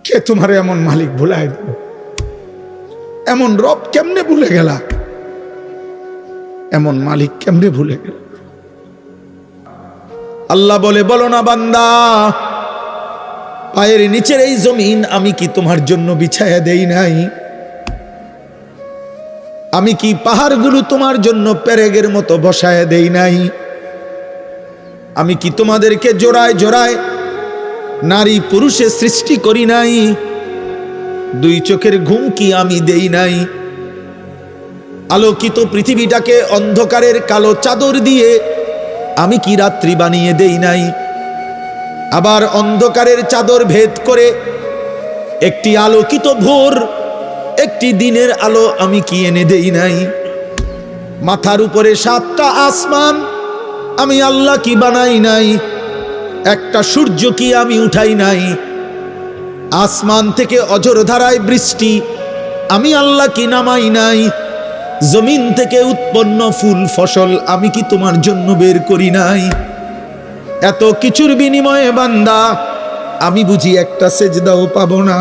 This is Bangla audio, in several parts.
কে তোমার এমন মালিক ভুলাই দিল? এমন রব কেমনে ভুলে গেলা? এমন মালিক কেমনে ভুলে গেল? আল্লাহ বলে, বলো না বান্দা, পায়ের নিচের এই জমিন আমি কি তোমার জন্য বিছায়া দেই নাই? আমি কি পাহাড়গুলো তোমার জন্য পেরেগের মতো বসায়া দেই নাই? আমি কি তোমাদেরকে জোড়ায় জোড়ায় নারী পুরুষে সৃষ্টি করি নাই? দুই চোখের ঘুম কি আমি দেই নাই? আলোকিত পৃথিবীটাকে অন্ধকারের কালো চাদর দিয়ে আমি কি রাত্রি বানিয়ে দেই নাই? আবার অন্ধকারের চাদর ভেদ করে একটি আলোকিত ভোর, একটি দিনের আলো আমি কি এনে দেই নাই? মাথার উপরে 7টা আসমান আমি আল্লাহ কি বানাই নাই? একটা সূর্য কি আমি উঠাই নাই? আসমান থেকে অঝোর ধারায় বৃষ্টি আমি আল্লাহ কি নামাই নাই? জমিন থেকে উৎপন্ন ফুল ফসল আমি কি তোমার জন্য বের করি নাই? এত কিছুর বিনিময়ে বান্দা আমি বুঝি একটা সেজদাও পাবো না?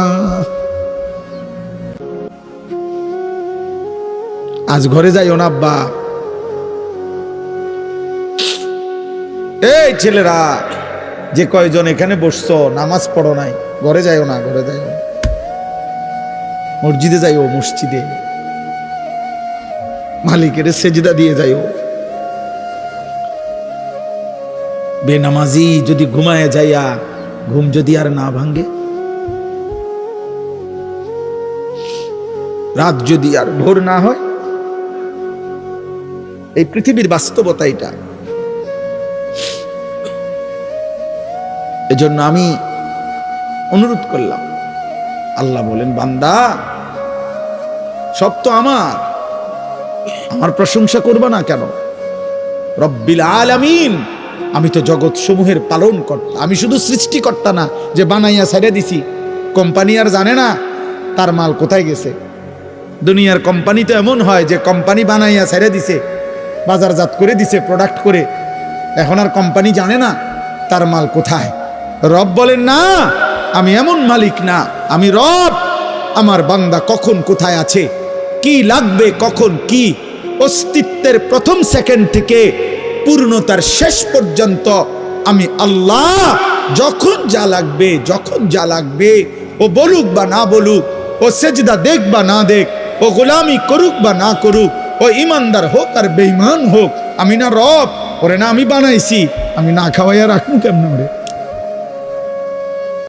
আজ ঘরে যাইও না আব্বা। এই ছেলেরা যে কয়জন এখানে বসছো, নামাজ পড়ো নাই, ঘরে যাইও না, ঘরে যাইও না। মসজিদে যাইও, মসজিদে মালিকের সেজদা দিয়ে যাইও। বেনামাজি যদি ঘুমায় যাইয়া ঘুম যদি আর না ভাঙ্গে, রাত যদি আর ভোর না হয়, এই পৃথিবীর বাস্তবতা এটা। এজন্য আমি অনুরোধ করলাম। আল্লাহ বলেন, বান্দা সব তো আমার প্রশংসা করবা না কেন? রব্বিল আলামিন, আমি তো জগৎ সমূহের পালন কর্তা। আমি শুধু সৃষ্টিকর্তা না যে বানাইয়া ছেড়ে দিছি। কোম্পানি আর জানে না তার মাল কোথায় গেছে। দুনিয়ার কোম্পানি তো এমন হয় যে কোম্পানি বানাইয়া ছেড়ে দিছে, বাজারজাত করে দিছে, প্রোডাক্ট করে, এখন আর কোম্পানি জানে না তার মাল কোথায়। রব বলেন, না, আমি এমন মালিক না, আমি রব। আমার বান্দা কখন কোথায় আছে, কি লাগবে, কখন কি, অস্তিত্বের প্রথম সেকেন্ড থেকে পূর্ণতার শেষ পর্যন্ত আমি আল্লাহ যখন যা লাগবে, যখন যা লাগবে, ও বলুক বা না বলুক, ও সেজদা দেখ বা না দেখ, ও গোলামি করুক বা না করুক, ও ইমানদার হোক আর বেঈমান হোক, আমি না রব? ওরে না আমি বানাইছি, আমি না খাওয়াইয়া রাখবো কেমন?